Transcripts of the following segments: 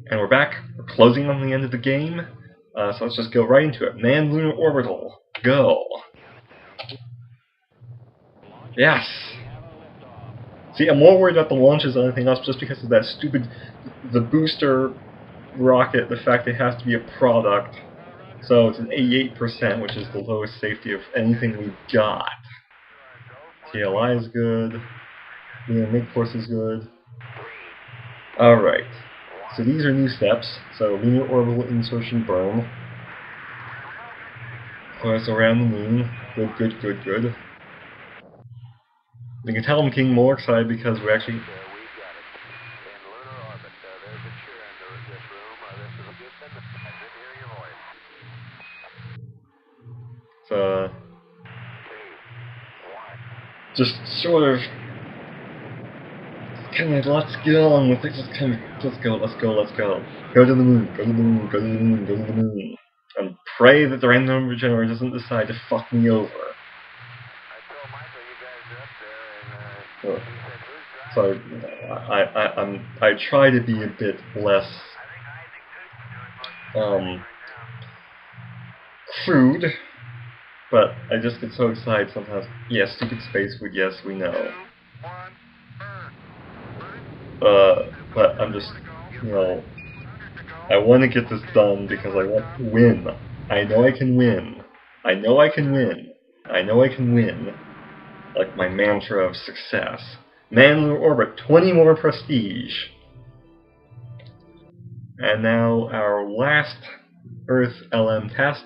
And we're back. We're closing on the end of the game. So let's just go right into it. Manned lunar orbital. Go. Yes. See, I'm more worried about the launches than anything else, just because of that stupid, the booster rocket, the fact it has to be a product. So it's an 88%, which is the lowest safety of anything we've got. TLI is good. Lunar mid-course is good. Alright. So these are new steps. So lunar orbital insertion burn. Course around the moon. Good, good, good, good. You can tell I'm getting more excited because we're actually... just sort of kind of let's get on with it. Just kind of let's go. Go to the moon. Go to the moon. Go to the moon. Go to the moon. And pray that the random number generator doesn't decide to fuck me over. So I try to be a bit less crude, but I just get so excited sometimes. Yes, stupid space food. Yes, we know. But I'm just, you know, I want to get this done because I want to win. I know I can win. I know I can win. I know I can win. Like my mantra of success. Man lunar orbit, 20 more prestige. And now our last Earth LM test.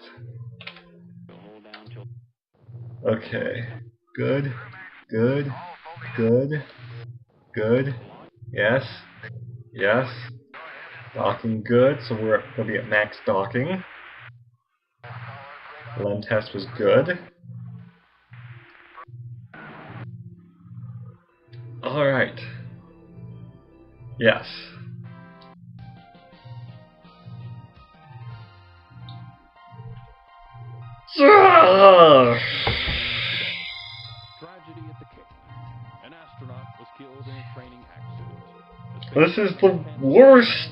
Okay. Good. Good. Good. Good. Yes. Yes. Docking good, so we'll be at max docking. LM test was good. Alright. Yes. Tragedy at the Cape. An astronaut was killed in a training accident. This is the worst.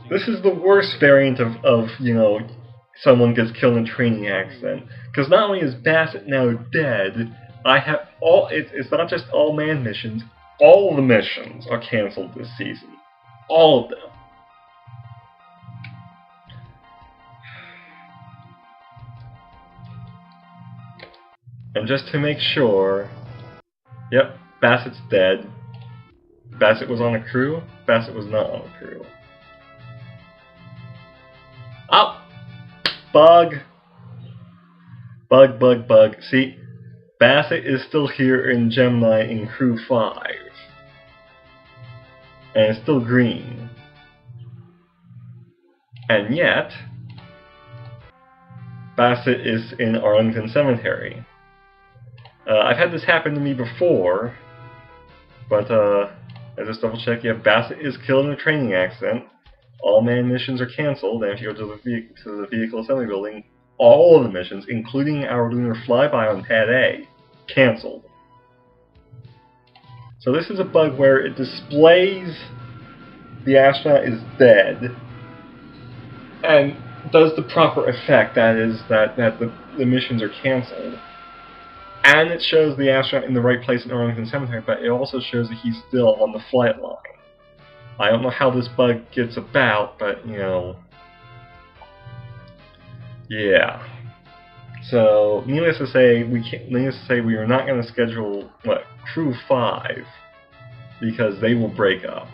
This is the worst variant of you know, someone gets killed in a training accident. Because not only is Basset now dead, I have all. It's not just all manned missions. All the missions are canceled this season. All of them. And just to make sure, yep, Basset's dead. Basset was on a crew. Basset was not on a crew. Oh! Bug! Bug. See, Basset is still here in Gemini in Crew 5. And it's still green. And yet, Basset is in Arlington Cemetery. I've had this happen to me before, but I just double check. Yeah, Basset is killed in a training accident. All manned missions are canceled, and if you go to the vehicle assembly building, all of the missions, including our lunar flyby on Pad A, canceled. So this is a bug where it displays the astronaut is dead, and does the proper effect, that is, that the missions are canceled. And it shows the astronaut in the right place in Arlington Cemetery, but it also shows that he's still on the flight line. I don't know how this bug gets about, but, you know... Yeah. So, needless to say, we are not going to schedule, Crew 5, because they will break up.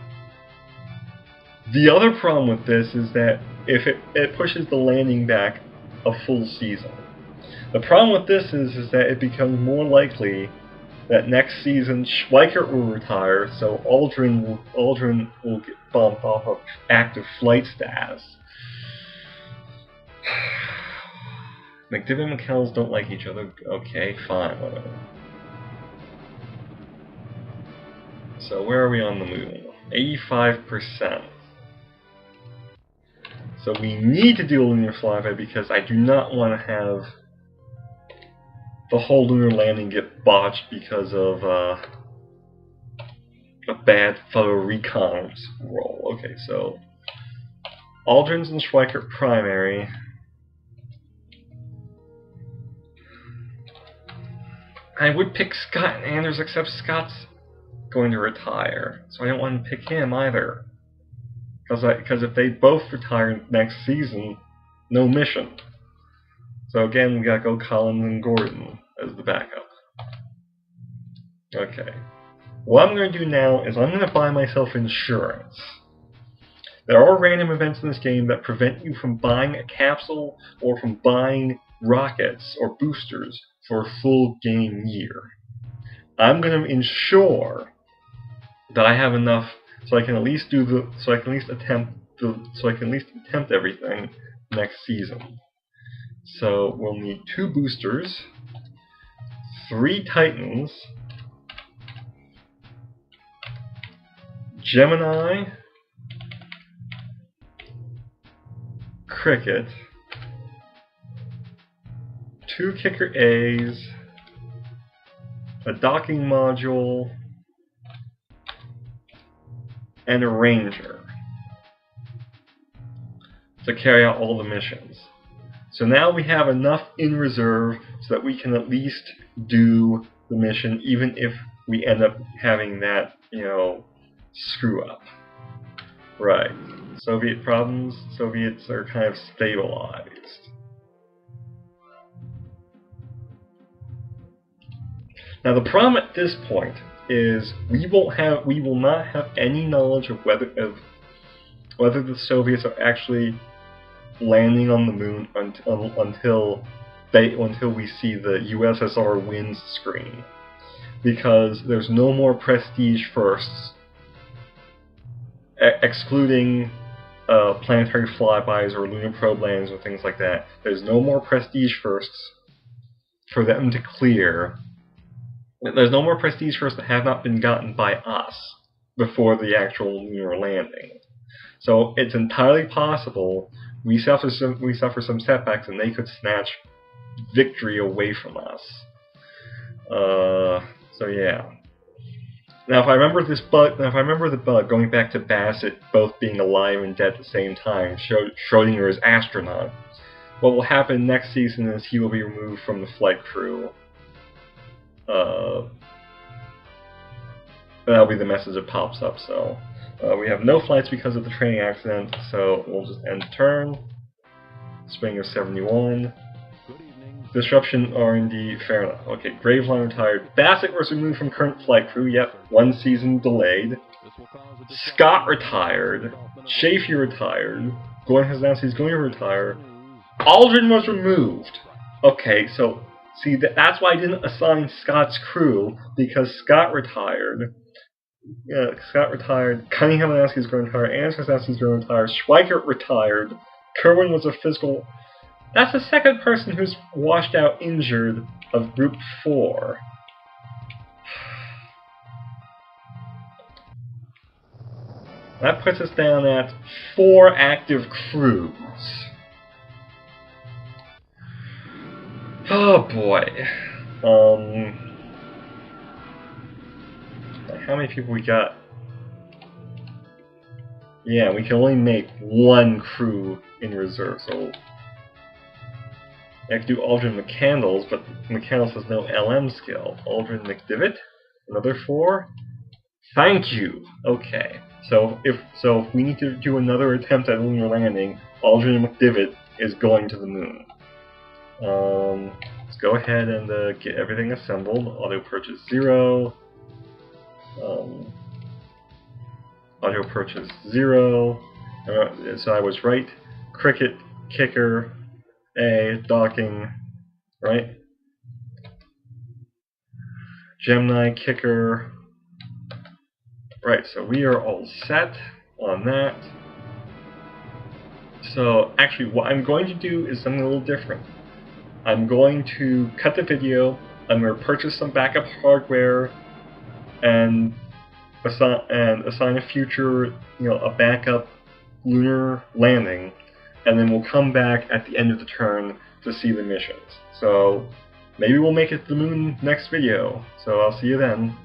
The other problem with this is that if it pushes the landing back a full season. The problem with this is that it becomes more likely that next season Schweikert will retire, so Aldrin will get bumped off of active flight status. McDivitt and McKells don't like each other. Okay, fine, whatever. So where are we on the moon? 85%. So we need to do a lunar flyby because I do not want to have the whole lunar landing get botched because of a bad photo recon roll. Okay, so Aldrin's and Schweikert primary. I would pick Scott and Anders, except Scott's going to retire, so I don't want to pick him either. Because if they both retire next season, no mission. So again, we gotta go Collins and Gordon as the backup. Okay. What I'm going to do now is I'm going to buy myself insurance. There are random events in this game that prevent you from buying a capsule or from buying rockets or boosters for a full game year. I'm going to ensure that I have enough so I can at least attempt everything next season. So we'll need 2 boosters, 3 Titans, Gemini, Cricket, 2 Kicker A's, a docking module, and a Ranger to carry out all the missions. So now we have enough in reserve so that we can at least do the mission, even if we end up having that, screw up. Right. Soviet problems. Soviets are kind of stabilized. Now the problem at this point is we will not have any knowledge of whether the Soviets are actually landing on the moon until we see the USSR wins screen, because there's no more prestige firsts, excluding planetary flybys or lunar probe landings or things like that. There's no more prestige firsts for them to clear. There's no more prestige firsts that have not been gotten by us before the actual lunar landing. So it's entirely possible we suffer some setbacks and they could snatch victory away from us. So yeah. Now if I remember the bug going back to Basset both being alive and dead at the same time, Schrodinger's astronaut, what will happen next season is he will be removed from the flight crew. That'll be the message that pops up. So we have no flights because of the training accident, so we'll just end turn. Spring of 71. Disruption R&D, fair enough. Okay, Graveline retired. Basset was removed from current flight crew, yep, 1 season delayed. Scott retired. Chaffee retired. Gordon has announced he's going to retire. Aldrin was removed. Okay, so see, that's why I didn't assign Scott's crew, because Scott retired. Yeah, Scott retired. Cunningham announced he's going to retire. Anderson announced he's going to retire. Schweikert retired. Kerwin was a physical. That's the second person who's washed out injured of Group 4. That puts us down at 4 active crews. Oh boy. How many people we got? Yeah, we can only make 1 crew in reserve, so I could do Aldrin McCandles, but McCandles has no LM skill. Aldrin McDivitt, another 4. Thank you. Okay, so if we need to do another attempt at lunar landing, Aldrin McDivitt is going to the moon. Let's go ahead and get everything assembled. Auto purchase 0. Auto purchase 0. So I was right. Cricket, Kicker, A, docking, right? Gemini, Kicker. Right, so we are all set on that. So actually what I'm going to do is something a little different. I'm going to cut the video, I'm going to purchase some backup hardware, and assign a future, a backup lunar landing, and then we'll come back at the end of the turn to see the missions. So maybe we'll make it to the moon next video. So I'll see you then.